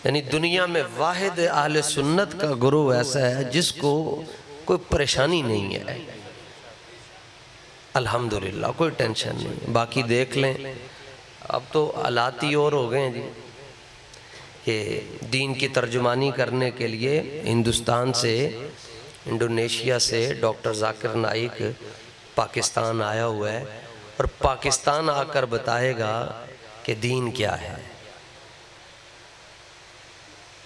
یعنی دنیا میں واحد اہل سنت کا گروہ ایسا ہے جس کو کوئی پریشانی نہیں ہے، الحمدللہ کوئی ٹینشن نہیں۔ باقی دیکھ لیں اب تو حالات ہی اور ہو گئے ہیں جی کہ دین کی ترجمانی کرنے کے لیے ہندوستان سے، انڈونیشیا سے ڈاکٹر ذاکر نائک پاکستان آیا ہوا ہے، اور پاکستان آ کر بتائے گا کہ دین کیا ہے۔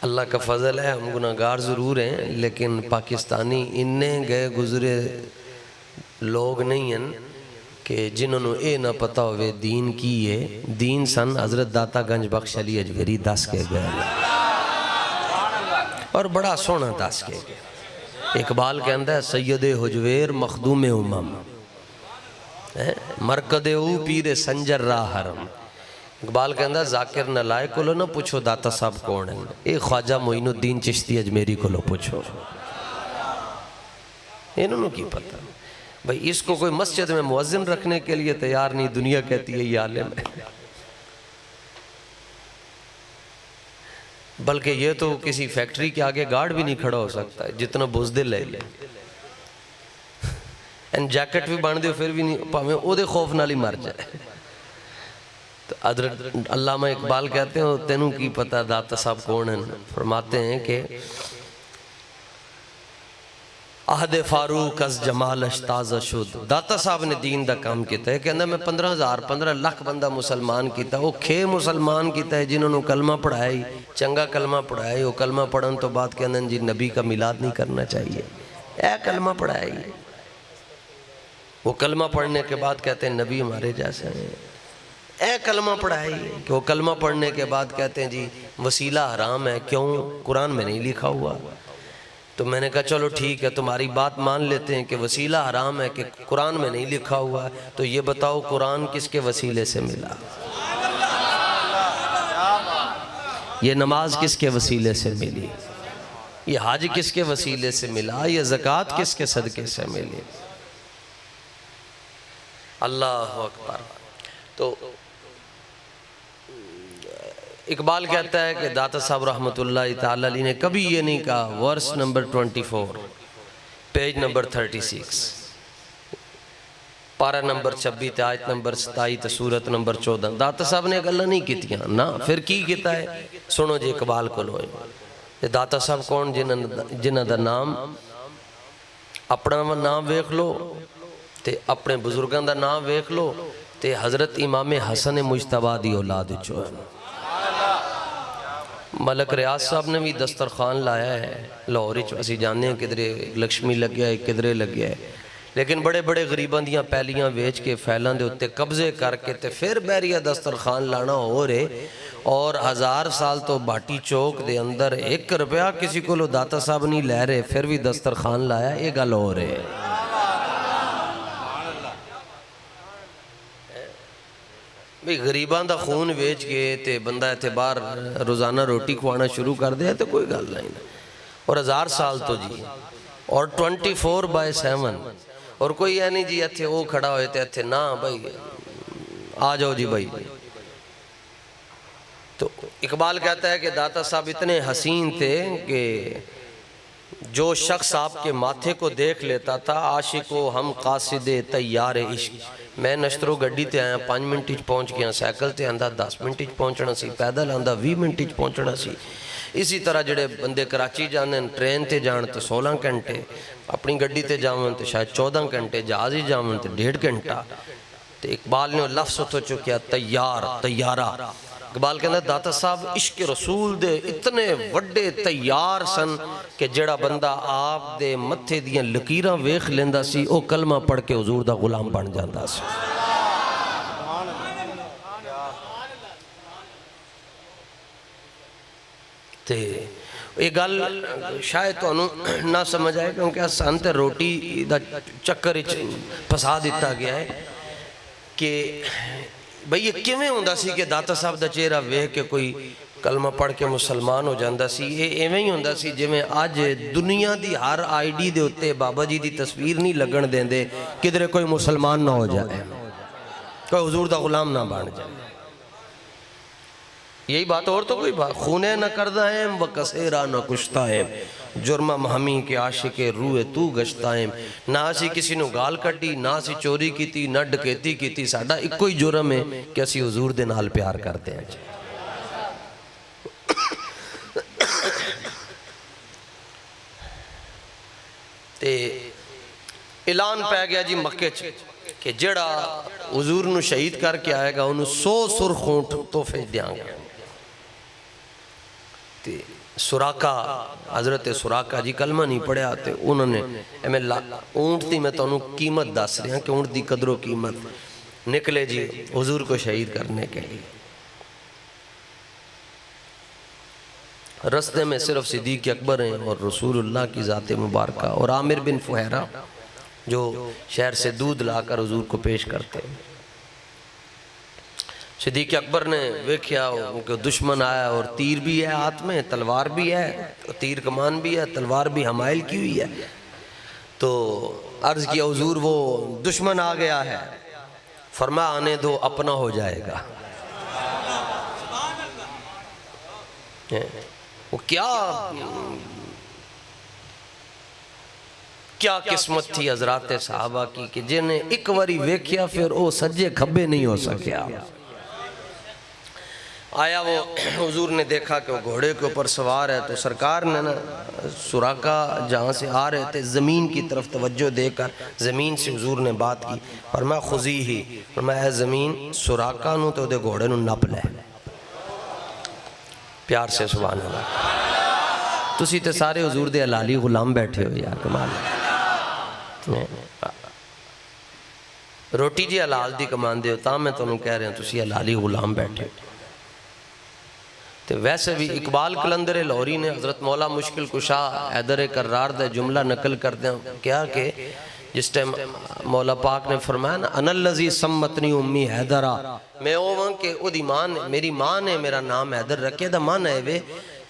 اللہ کا فضل ہے، ہم گناہگار ضرور ہیں، لیکن پاکستانی انہیں گئے گزرے لوگ نہیں ہیں کہ جنہوں نے اے نہ پتا ہوئے دین کی ہے۔ دین سن حضرت داتا گنج بخش علی اجمیری دس کے گئے، اور بڑا سونا دس کے گئے۔ اقبال کہندہ ہے سید حجویر مخدوم امم، مرکد او پیر سنجر راہ حرم۔ اقبال کہندہ ہے ذاکر نلائق کو لو نہ پوچھو داتا صاحب کون ہیں، اے خواجہ معین الدین چشتی اجمیری کو لو پوچھو، انہوں نے کی پتہ بھئی اس کو کوئی مسجد میں مؤذن رکھنے کے لیے تیار نہیں، دنیا کہتی ہے یہ عالم ہے، بلکہ یہ تو کسی فیکٹری کے آگے گارڈ بھی نہیں کھڑا ہو سکتا ہے، جتنا بزدل ہے یہ، جیکٹ بھی بان دے پھر بھی نہیں پاویں او دے خوف نالی مر جائے۔ تو حضرت علامہ اقبال کہتے ہیں تینوں کی پتہ داتا صاحب کون ہیں، فرماتے ہیں کہ عہد فاروق از جمال اشتاز شد، داتا صاحب نے دین دا کام کیتا ہے، کہندہ میں 15 لاکھ بندہ مسلمان کیتا ہے، وہ کھے مسلمان کیتا ہے جنہوں نے کلمہ پڑھائی، چنگا کلمہ پڑھائی، وہ کلمہ پڑھن تو بات کہندہ جی نبی کا میلاد نہیں کرنا چاہیے، اے کلمہ پڑھائی، وہ کلمہ پڑھنے کے بعد کہتے ہیں نبی ہمارے جیسے ہیں، اے کلمہ پڑھائی، کہ وہ کلمہ پڑھنے کے بعد کہتے ہیں جی وسیلہ حرام ہے، کیوں قرآن میں نہیں لکھا ہوا۔ تو میں نے کہا چلو ٹھیک ہے تمہاری بات مان لیتے ہیں کہ وسیلہ حرام ہے کہ قرآن میں نہیں لکھا ہوا، تو یہ بتاؤ قرآن کس کے وسیلے سے ملا، یہ نماز کس کے وسیلے سے ملی، یہ حج کس کے وسیلے سے ملا، یہ زکوٰۃ کس کے صدقے سے ملی۔ اللہ اکبر۔ تو اقبال کہتا ہے کہ داتا صاحب رحمت اللہ تعالیٰ علیہ نے کبھی یہ نہیں کہا، ورس نمبر 24 پیج نمبر 36 پارہ نمبر 26 آیت نمبر 27 سورت نمبر 14، داتا صاحب نے گلہ نہیں کیتیاں نا، پھر کی کیتا ہے سنو جی اقبال کو لوئے۔ داتا صاحب کون جنہ دا نام اپنا نام ویکھ لو تے اپنے بزرگاں دا نام ویکھ لو تے حضرت امام حسن مجتبیٰ دی اولاد چو ہے۔ ملک ریاض صاحب نے بھی دسترخوان لایا ہے لاہوری چو، اسی جاننے ہیں کدرے لکشمی لگ گیا ہے کدرے لگ گیا ہے، لیکن بڑے بڑے غریباں دیاں پہلیاں ویچ کے پھیلان دے ہوتے قبضے کر کے تے پھر بیریہ دسترخوان لانا ہو رہے، اور 1000 سال تو باٹی چوک دے اندر 1 روپیہ کسی کو لو داتا صاحب نہیں لے رہے، پھر بھی دسترخوان لایا، یہ گل ہو رہے۔ بھی غریبان دا خون ویچ گئے تے بندہ اعتبار روزانہ روٹی کھوانا شروع کر دیا تو کوئی گل نہیں، اور 1000 سال تو جی، اور 24/7، اور کوئی ہے نہیں جی ایتھے وہ کھڑا ہوئے تھے ایتھے نا بھائی آ جاؤ جی بھائی۔ تو اقبال کہتا ہے کہ داتا صاحب اتنے حسین تھے کہ جو شخص آپ کے ماتھے کو دیکھ لیتا تھا عاشق و ہم قاصد تیار عشق، میں نشترو گڈی تے آیا 5 منٹ پہنچ گیا، سائیکل تے آندہ 10 منٹ پہنچنا سی، پیدل آندہ 20 منٹ پہنچنا سی۔ اسی طرح جڑے بندے کراچی جانے ٹرین تے جان تے 16 گھنٹے، اپنی گڈی تے جاون تے شاید 14 گھنٹے، جہاز ہی جاون تے 1.5 گھنٹہ۔ تے اقبال نے لفظ تو چکیا تیار، تیارہ۔ اقبال کہنا داتا صاحب عشق رسول دے اتنے وڈے تیار سن کہ جڑا بندہ آپ دے متھے دیاں لکیراں ویخ لیندہ سی او کلمہ پڑھ کے حضور دا غلام بن جاندہ سی۔ تے یہ گل شاید تو نہ سمجھ آئے کیونکہ سانتے روٹی دا چکر پھسا دیتا گیا ہے کہ بھئی یہ کیویں ہوندہ سی کہ داتا صاحب دا چہرہ ویکھ کے کوئی کلمہ پڑھ کے مسلمان ہو جاندہ سی، یہ ایویں ہی ہوندہ سی جویں آج دنیا دی ہر آئی ڈی دے ہوتے بابا جی دی تصویر نہیں لگن دیں دے کدھر کوئی مسلمان نہ ہو جائے، کوئی حضور دا غلام نہ بن جائے۔ یہی بات اور تو کوئی بات. خونے نہ کردہ ایم و کسیرا نہ کشتا ایم, جرمہ ہمی کے عاشق روئے تو گشتا ایم. نہ اسی کسی نو گال کٹی, نہ اسی چوری کیتی, نہ ڈکیتی کیتی. ساڑھا ایک کوئی جرم ہے کہ اسی حضور دے نال پیار کرتے ہیں. تے اعلان پہ گیا جی مکے چ کہ جڑا حضور نو شہید کر کے آئے گا انہوں 100 سرخ اونٹ تحفے دیاں گا. تے سراقہ, حضرت سراقہ جی کلمہ نہیں پڑھے آتے, انہوں نے اونٹ تھی, میں تو انہوں قیمت دس رہے ہیں کہ اونٹ دی قدر و قیمت. نکلے جی حضور کو شہید کرنے کے لیے. رستے میں صرف صدیق اکبر ہیں اور رسول اللہ کی ذات مبارکہ اور عامر بن فہیرہ جو شہر سے دودھ لا کر حضور کو پیش کرتے ہیں. صدیق اکبر نے ویکھیا کہ دشمن آیا اور تیر بھی ہے ہاتھ میں, تلوار بھی ہے, تیر کمان بھی ہے, تلوار بھی حمائل کی ہوئی ہے. تو عرض کیا حضور وہ دشمن آ گیا ہے. فرمایا آنے دو اپنا ہو جائے گا. وہ کیا قسمت تھی حضرات صحابہ کی کہ جنہیں ایک واری ویکھیا پھر وہ سجے کھبے نہیں ہو سکیا. آیا وہ حضور نے دیکھا کہ وہ گھوڑے کے اوپر سوار ہے تو سرکار نے نا سراقہ جہاں سے آ رہے تھے زمین کی طرف توجہ دے کر زمین سے حضور نے بات کی. فرمایا خذی ہی, فرمایا اے زمین سراقہ نو تو دے گھوڑے نو نپ لے. پیار سے سبحان اللہ. تسی تے سارے حضور دے حلالی غلام بیٹھے ہو یار, کمال. روٹی جی حلال دی کمان دے ہوتا میں تو انہوں کہہ رہے ہیں تسی حلالی غلام بیٹھے ہو. ویسے بھی اقبال قلندر لاہوری نے حضرت مولا مشکل کشا حیدر کرار دے جملہ نقل کر دیں کیا کہ جس ٹائم مولا پاک نے فرمایا نا انا اللذی سمتنی امی حیدرہ, میں وہ کہ میری ماں نے میرا نام حیدر رکھے دا ماں ہے وے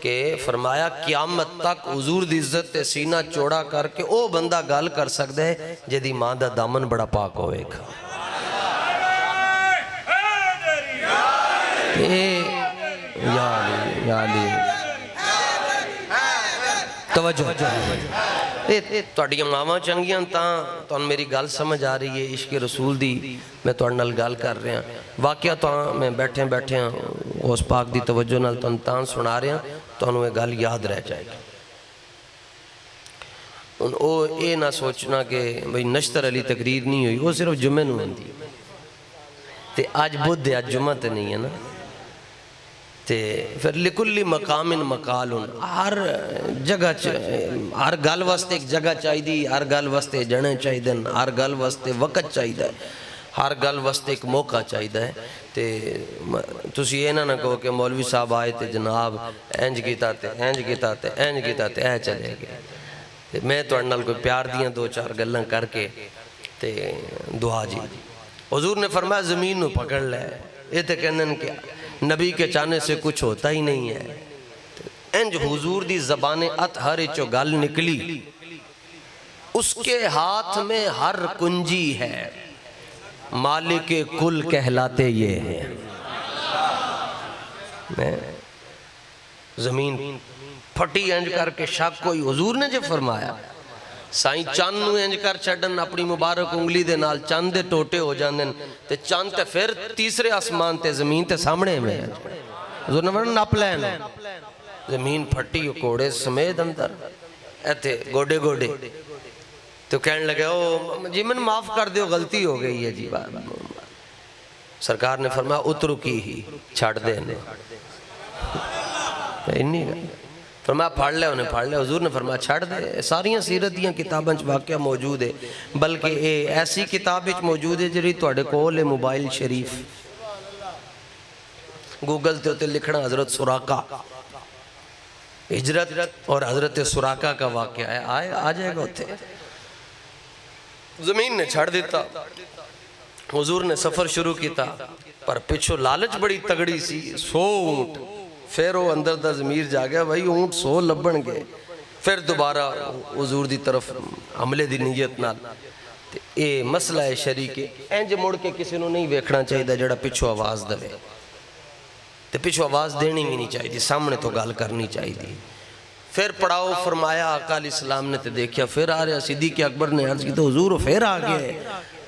کہ فرمایا قیامت تک حضور دی عزت تے سینہ چوڑا کر کے او بندہ گال کر سکتا ہے جدی ماں دا دامن بڑا پاک ہوئے گا. یا علی توجہ توڑی ماما چنگیاں تو میری گال سمجھ آ رہی ہے عشق رسول دی میں توڑ نال گال کر رہے ہیں. واقعہ تو میں بیٹھے ہیں اس پاک دی توجہ نال تو سنا رہے ہیں تو انہوں یہ گال یاد رہ جائے گا. او اے نہ سوچنا کہ بھئی نشتر علی تقریر نہیں ہوئی, وہ صرف جمعہ نو ہوندی تے آج بدھ ہے آج جمعہ تے نہیں ہے نا. پھر لکلی مقام مقال, ہر جگہ ہر گل واسطے ایک جگہ چاہی دی, ہر گل واسطے جنے چاہی دن, ہر گل واسطے وقت چاہی دا ہے, ہر گل واسطے ایک موقع چاہی دا ہے. تسی یہ نہ کہو کہ مولوی صاحب آئے تھے جناب اینج کیتا تے اے چلے گئے. میں تو انال کوئی پیار دیاں 2-4 گلیں کر کے دعا جی. حضور نے فرمایا زمین نو پکڑ لے, یہ تے کہنے کہ نبی کے چاہنے سے کچھ ہوتا ہی نہیں ہے. انج حضور دی زبان اطہر چو گل نکلی, اس کے ہاتھ میں ہر کنجی ہے, مالک کل کہلاتے یہ ہیں. زمین پھٹی انج کر کے شک کوئی, حضور نے جو فرمایا سائیں چاند نو انج کر چھڑن اپنی مبارک انگلی دے نال چاند دے ٹوٹے ہو جاندن تے چاند تے پھر تیسرے آسمان تے زمین تے سامنے میں حضور نے فرمایا نپ لین. زمین پھٹی کوڑے سمیت اندر ایتھے گوڑے تو کہنے لگے جی من معاف کر دیو غلطی ہو گئی ہے جی. سرکار نے فرمایا اترو کی ہی چھاڑ دے فرمایا پھاڑ لے انہیں پھاڑ لے. حضور نے فرمایا چھاڑ دے. ساریاں سیرت دیاں کتاباں واقعہ موجود ہے, بلکہ ایسی کتاب موجود ہے جڑی توڑے کول موبائل شریف گوگل تے ہوتے لکھنا حضرت سراقہ ہجرت اور حضرت سراقہ کا واقعہ ہے, آ جائے گا ہوتے. زمین نے چھاڑ دیتا, حضور نے سفر شروع کیتا, پر پچھو لالچ بڑی تگڑی سی. 100 اونٹ پھر وہ اندر دا ضمیر جا گیا بھائی اونٹ 100 لبن گئے. پھر دوبارہ حضور دی طرف حملے دی نیت نال. اے مسئلہ ہے شریک انج مڑ کے کسی نو نہیں ویکھنا چاہیے جڑا پچھو آواز دے. تو پچھو آواز دینی بھی نہیں چاہیے، سامنے تو گال کرنی چاہیے۔ پھر پڑھاؤ فرمایا، آقا علیہ السلام نے تے دیکھیا پھر آ رہا، صدیق اکبر نے عرض کی تو حضور پھر آ گئے،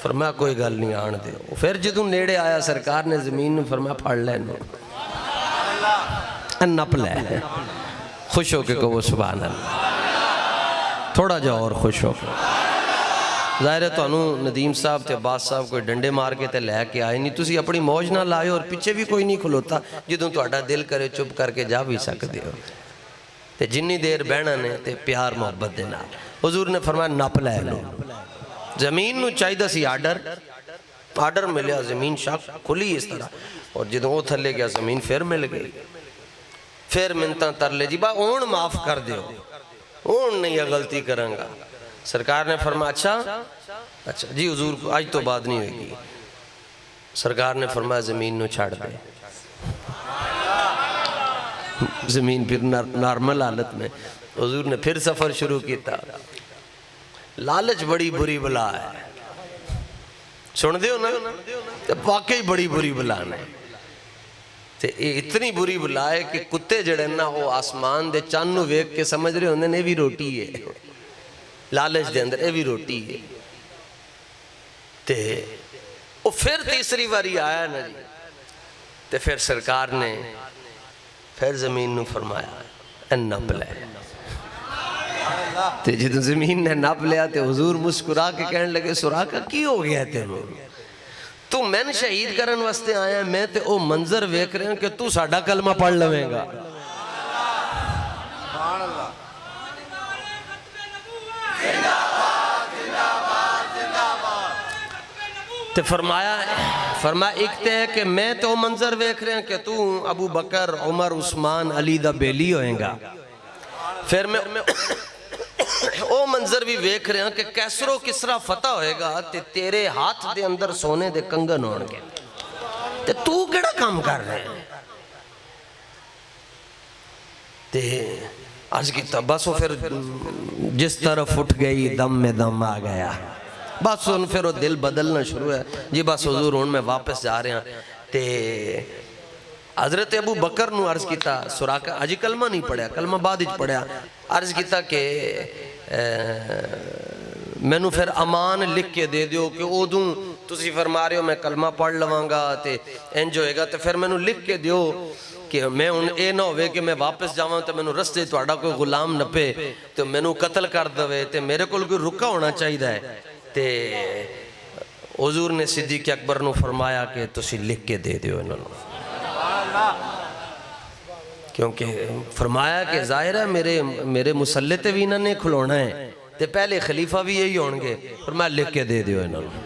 فرمایا کوئی گل نہیں آن دے۔ پھر جدوں نیڑے آیا سرکار نے زمین نے فرمایا پھڑ لینو، نپ لے، خوش ہو کے کہو سبحان اللہ، تھوڑا جا اور خوش ہو کے۔ ظاہر ہے تو انہوں ندیم صاحب تے عباس صاحب کوئی ڈنڈے مار کے تے لے کے آئے نہیں، تسی اپنی موج نہ لائے اور پیچھے بھی کوئی نہیں کھلوتا، جدوں تو اڈا دل کرے چپ کر کے جا بھی سکتے ہو۔ تے جنی دیر بہنا نے تے پیار محبت دینا، حضور نے فرمایا نپ لے لو۔ زمین نو چاہیدہ سی آرڈر ملیا، زمین شاک کھلی اس طرح، اور جدوں وہ تھلے گیا زمین پھر مل گئی۔ پھر منتاں تر لے جی با اون معاف کر دیو، اون نہیں یہ غلطی کریں گا۔ سرکار نے فرمایا اچھا جی حضور کو آج تو بات نہیں ہوئے گی۔ سرکار نے فرمایا زمین نو چھاڑ دے، زمین پھر نارمل حالت میں۔ حضور نے پھر سفر شروع کیتا۔ لالچ بڑی بری بلا ہے، سن دیو نا، واقعی بڑی بری بلا ہے۔ اتنی بری بلا ہے کہ کتے جڑے نا وہ آسمان دے چانو ویک کے سمجھ رہے ہوندے نے بھی روٹی ہے، لالچ دے اندر اے بھی روٹی ہے۔ تے وہ پھر تیسری باری آیا نا جی، تے پھر سرکار نے پھر زمین نو فرمایا نپ لے۔ تے جدو زمین نے نپ لیا تے حضور مسکرا کے کہنے لگے سراقہ کی ہو گیا تینوں؟ تو میں نے شہید کرن واسطے آیا، میں تے او منظر ویکھ رہے ہیں کہ تو ساڑھا کلمہ پڑھ لویں گا۔ تے فرمایا ایک تے ہے کہ میں تو منظر ویکھ رہے ہیں کہ تو ابو بکر عمر عثمان علی دا بیلی ہوئیں گا۔ پھر میں او منظر بھی ویکھ رہے ہیں کہ کیسر و کسرا فتح ہوئے گا تے تیرے ہاتھ دے اندر سونے دے کنگن ہون گے، تے تو کیڑا کام کر رہے ہیں؟ تے عرض کی تا بس وہ پھر جس طرف اٹھ گئی دم میں دم آ گیا، بس ان پھر وہ دل بدلنا شروع ہے جی، بس حضور ان میں واپس جا رہے ہیں۔ تے حضرت ابو بکر نو عرض کیتا سراقہ اجی کلمہ نہیں پڑھیا، کلمہ بعد ہی پڑھیا، عرض کیتا کہ میں نو پھر امان لکھ کے دے دیو کہ او دوں تسی فرما رہے ہو میں کلمہ پڑھ لواں گا تے انج ہوئے گا، تے پھر میں نو لکھ کے دیو کہ میں ان اے نہ ہوئے کہ میں واپس جاواں تے میں نو رستے توڑا کوئی غلام نپے تے میں نو قتل کر دوے، تے میرے کول کوئی رکا ہونا چاہیے ہے۔ تے حضور نے صدیق اکبر نو فرمایا کہ تسی لکھ کے دے دیو انہوں نے، کیونکہ فرمایا کہ ظاہر ہے میرے مسلط بھی انہوں نے کھلونا ہے تے پہلے خلیفہ بھی یہی ہونگے، فرمایا لکھ کے دے دیو انہوں نے۔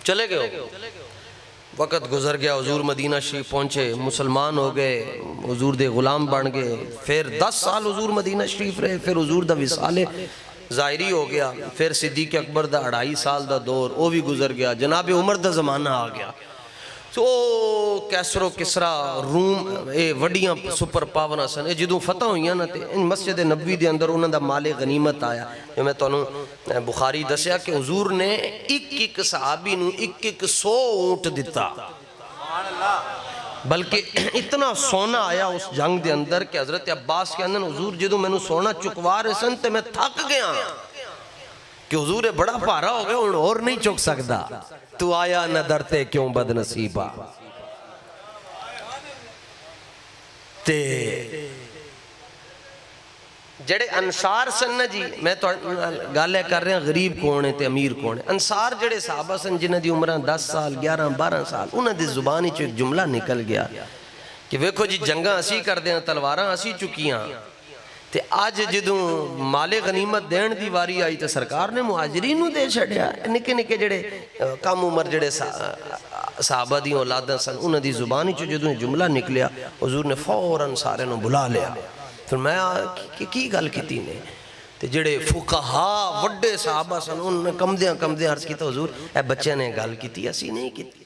چلے گئے، وقت گزر گیا، حضور مدینہ شریف پہنچے، مسلمان ہو گئے، حضور دے غلام بن گئے، پھر 10 سال حضور مدینہ شریف رہے، پھر حضور دا وصال ظاہری ہو گیا، پھر صدیق اکبر دا 2.5 سال دا دور وہ بھی گزر گیا، جناب عمر دا زمانہ آ گیا۔ تو کیسر و کسرا روم وڈیاں سپر پاورا سن، جدوں فتح ہوئیاں نا تے مسجد نبوی دے اندر انہوں دا مال غنیمت آیا۔ جو میں تو بخاری دسیا کہ حضور نے ایک صحابی نو 100 اونٹ دیتا، بلکہ اتنا سونا آیا اس جنگ دے اندر کہ حضرت عباس کے اندر حضور جدوں میں نو سونا چکوا رہے سن تے میں تھک گیا کہ حضور بڑا پارا ہو گیا اور نہیں چک سکتا، تو آیا نہ درتے کیوں بد نصیبہ۔ تے جڑے انصار سن نا جی، میں تو گالے کر رہے ہیں غریب کونے تے امیر کونے، انصار جڑے صحابہ سن جنہ دی عمرہ 10 سال 11 12 سال، انہ دی زبانی چو ایک جملہ نکل گیا کہ ویکھو جی جنگاں اسی کر دیں تلواراں اسی چکیاں، تے آج جدوں مال غنیمت دین دی واری آئی تے سرکار نے مہاجرین نو دے چھڑیا، نکے نکے جڑے کم عمر جڑے صحابہ دی اولاداں سن، انہ دی زبانی چو جدوں جملہ نکلیا، حضور نے فوراً سارے نو بلا لیا، فرمایا کی گل کیتی نے؟ تے جڑے فقہا وڈے صحابہ سن انہوں نے کم دیاں عرض کیتا حضور اے بچے نے گل کیتی اسی نہیں کیتی،